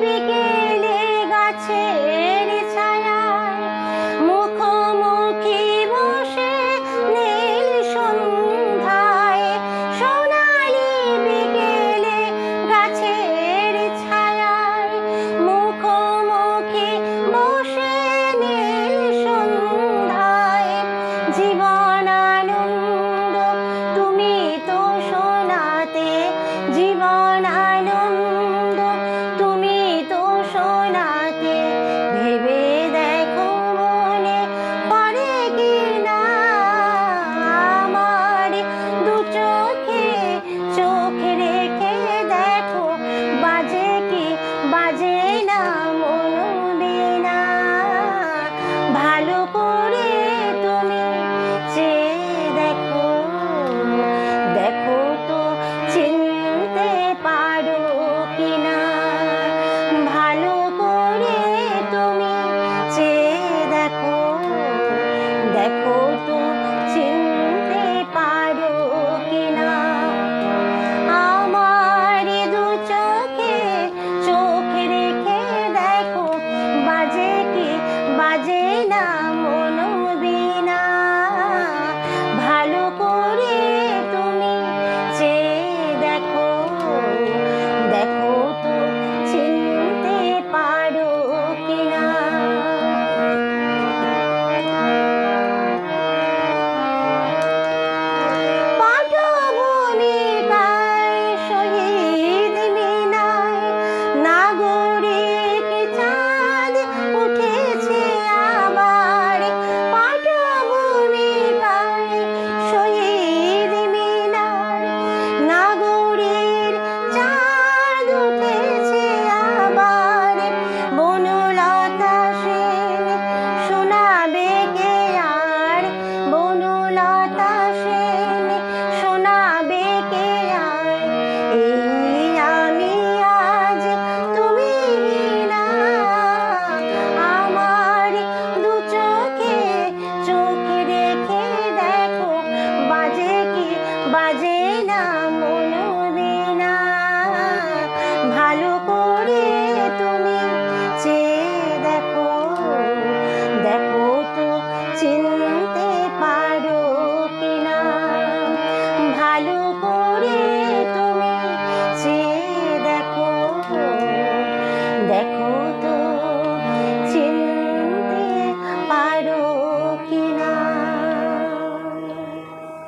বিকেলে গাছের ছায়ায় মুখোমুখি বসে নীল সন্ধ্যায়, সোনালি বিকেলে গাছের ছায়ায় মুখোমুখি বসে নীল সন্ধ্যায়। জীবনানন্দ তুমি তো শোনাতে, জীবনানন্দ তুমি তো শোনাতে, ভেবে দেখো মনে পড়ে কি না আমার দু চোখে চোখ রেখে দেখো, বাজে কি বাজে না মনবীণা। ভালো করে তুমি চেয়ে দেখো, দেখো তো চিনতে পারো কিনা। ভালো করে তুমি চেয়ে দেখো, দেখো তো